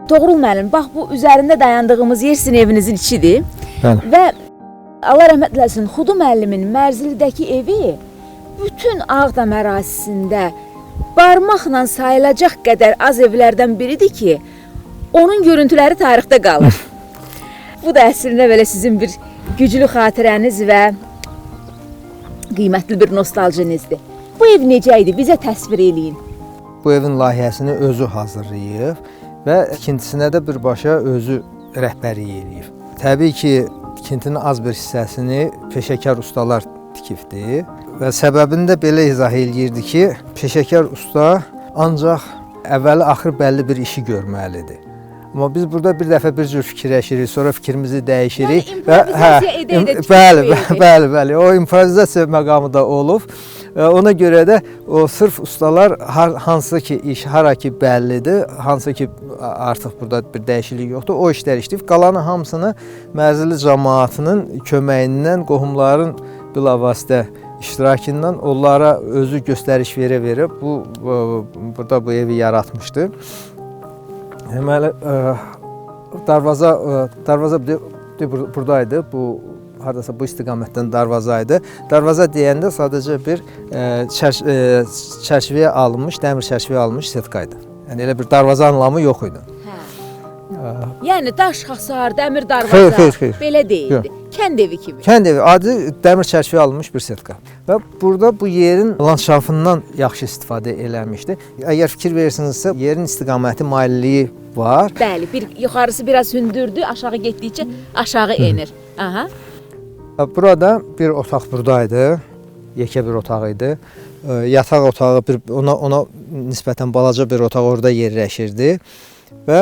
Toğrul müəllim, bax bu üzərində dayandığımız yer sizin evinizin içidir. Bəli. Və Allah rəhmət eləsin, Xudu müəllimin Mərzilidəki evi bütün Ağdam ərazisində barmaqla sayılacaq qədər az evlərdən biridir ki, onun görüntüləri tarixdə qalır. Bu da əslində belə sizin bir güclü xatirəniz və qiymətli bir nostaljinizdir. Bu ev necə idi? Bizə təsvir eləyin. Bu evin layihəsini özü hazırlayıb və tikintisinə də birbaşa özü rəhbərlik eləyib. Təbii ki, tikintinin az bir hissəsini peşəkar ustalar tikibdir və səbəbini də belə izah eləyirdi ki, peşəkar usta ancaq əvvəli-axır bəlli bir işi görməlidir. Amma biz burada bir dəfə bir cür fikirləşirik, sonra fikrimizi dəyişirik. Yəni improvizasiya edə-edə Bəli, o improvizasiya məqamı da olub. Ona görə də o sırf ustalar hansı ki iş hara ki bəllidir, hansı ki artıq burada bir dəyişiklik yoxdur, o işlər işləyib. Qalanı hamısını Mərzili cəmaatının köməyindən, qohumların bilavasitə iştirakından onlara özü göstəriş verə-verə burada bu evi yaratmışdı. Deməli, darvaza buradaydı, hardasa bu istiqamətdən darvazaydı. Darvaza deyəndə sadəcə bir çərçivəyə alınmış, dəmir çərçivəyə alınmış setkaydı. Yəni elə bir darvaza anlamı yox idi. Yəni daş hasar, dəmir darvaza belə deyildi. Kənd evi kimi. Kənd evi, adi dəmir çərçivəyə alınmış bir setka. Və burada bu yerin landşafından yaxşı istifadə eləmişdi. Əgər fikir verirsinizsə, yerin istiqaməti mailliyi var. Bəli, yuxarısı biraz hündürdür, aşağı getdikcə aşağı enir. Aha. Burada bir otaq buradaydı, yekə bir otaq idi. Yataq otağı ona nisbətən balaca bir otaq orada yerləşirdi və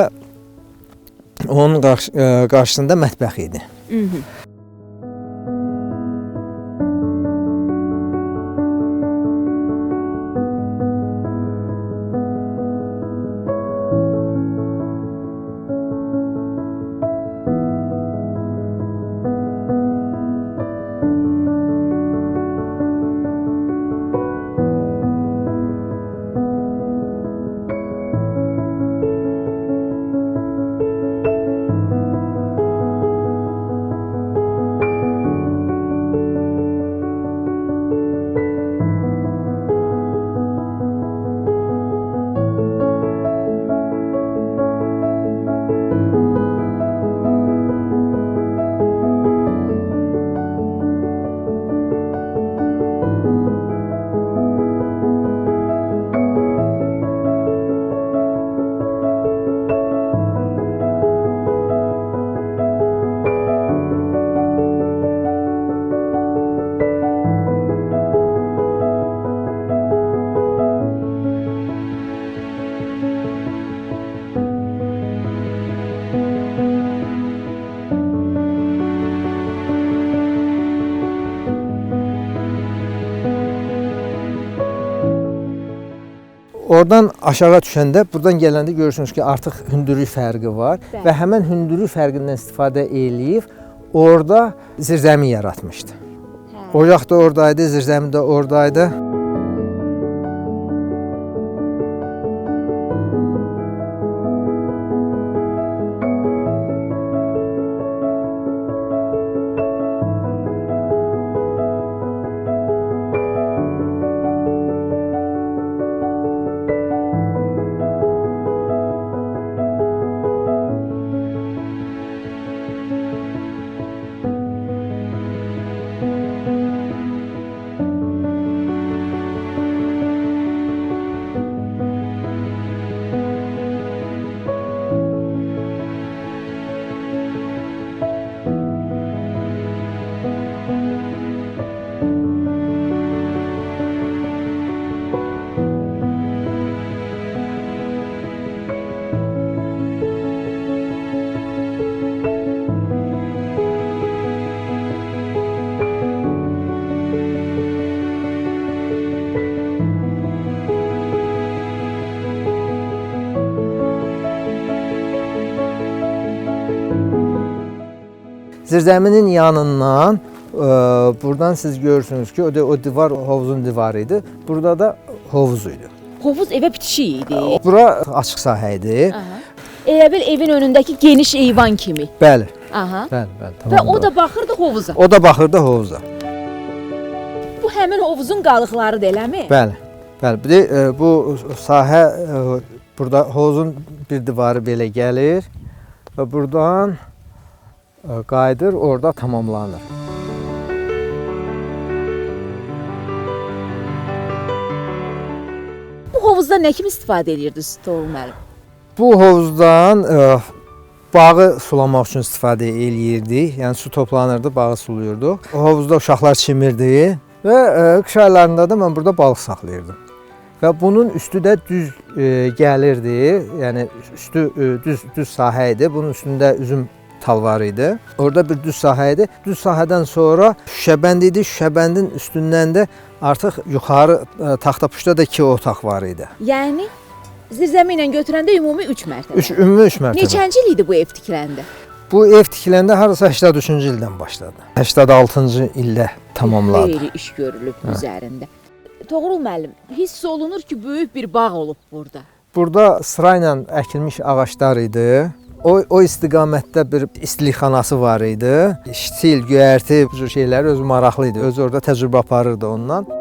onun qarşısında mətbəx idi. Oradan aşağı düşəndə, buradan gələndə görürsünüz ki, artıq hündürlük fərqi var. Bəli. Və həmən hündürlük fərqindən istifadə eləyib, orada zirzəmi yaratmışdı. Ocaq da oradaydı, zirzəmi də oradaydı. Zirzəminin yanından buradan siz görürsünüz ki, o divar hovuzun divarı idi. Burada da hovuz idi. Hovuz evə bitişik idi. Bura açıq sahə idi. Elə bil evin önündəki geniş eyvan kimi. Bəli, Aha. bəli, Və tamam. o da baxırdı hovuza. O da baxırdı hovuza. Bu həmin hovuzun qalıqlarıdır, eləmi? Bəli. Bəli. Bir də bu sahə burada hovuzun bir divarı belə gəlir və burdan qayıdır, orada tamamlanır. Bu hovuzda nə kimi istifadə edirdiniz Toğrul müəllim? Bu hovuzdan bağı sulamaq üçün istifadə eləyirdik. Yəni su toplanırdı, bağı suluyurduq. O hovuzda uşaqlar çimirdi və qış aylarında da mən burada balıq saxlayırdım. Və bunun üstü də düz gəlirdi. Yəni üstü düz sahə idi. Bunun üstündə üzüm talvarı idi. Orada bir düz sahə idi. Düz sahədən sonra şüşəbənd idi. Şüşəbəndin üstündən də artıq yuxarı taxtapuşda da 2 otaq var idi. Yəni zirzəmi ilə götürəndə ümumi 3 mərtəbə. Ümumi 3 mərtəbə. Neçənci il idi bu ev tikiləndə? Bu ev tikiləndə harasa 83-cü ildən başladı. 86-cı ildə tamamladı. Xeyli iş görülüb üzərində. Toğrul müəllim, hiss olunur ki, böyük bir bağ olub burada. Burada sırayla əkilmiş ağaclar idi. O istiqamətdə bir istilikxanası var idi. Stil, göyərti, bu cür şeylər özü maraqlı idi. Özü orada təcrübə aparırdı ondan.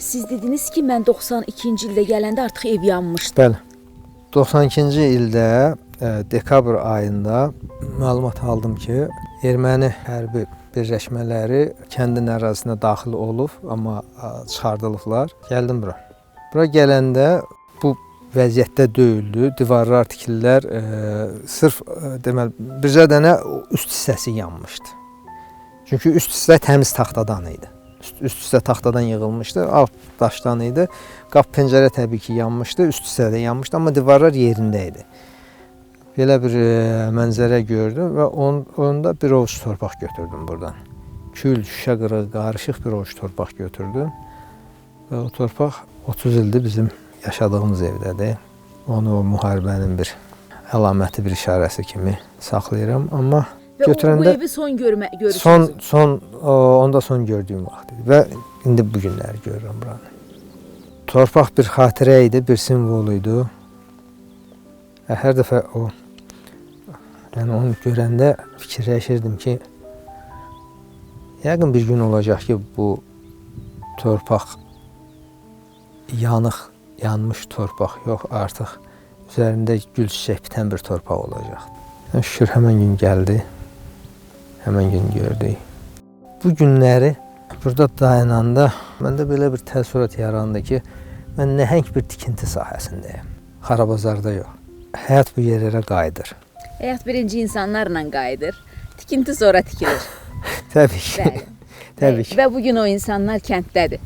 Siz dediniz ki, mən 92-ci ildə gələndə artıq ev yanmışdı. Bəli. 92-ci ildə dekabr ayında məlumat aldım ki, erməni hərbi birləşmələri kəndin ərazisinə daxil olub, amma çıxardılıblar. Gəldim bura. Bura gələndə bu vəziyyətdə deyildi. Divarlar, tikililər sırf deməli bircə dənə üst hissəsi yanmışdı. Çünki üst hissə təmiz taxtadan idi. Üst hissə taxtadan yığılmışdı, alt daşdan idi. Qapı pəncərə təbii ki yanmışdı, üst hissə də yanmışdı, amma divarlar yerində idi. Belə bir mənzərə gördüm və onda bir ovuc torpaq götürdüm buradan. Kül, şüşə qırığı, qarışıq bir ovuc torpaq götürdüm. Və o torpaq 30 ildir bizim yaşadığımız evdədir. Onu o müharibənin bir əlaməti, bir işarəsi kimi saxlayıram, amma və götürəndə bu evi son görüşünüz. Onda son gördüyüm vaxt idi və indi bu günləri görürəm buranı. Torpaq bir xatirə idi, bir simvol idi. Hər dəfə onu görəndə fikirləşirdim ki, yəqin bir gün olacaq ki, bu torpaq yanmış torpaq yox, artıq üzərində gül çiçək bitən bir torpaq olacaq. Şükür həmən gün gəldi, həmən gün gördük. Bu günləri burada dayananda məndə belə bir təəssürat yarandı ki, mən nəhəng bir tikinti sahəsindəyim. Xarabazarda yox. Həyat bu yerlərə qayıdır. Həyat birinci insanlarla qayıdır. Tikinti sonra tikilir. Təbii ki. Bəli. Təbii ki. Və bu gün o insanlar kənddədir.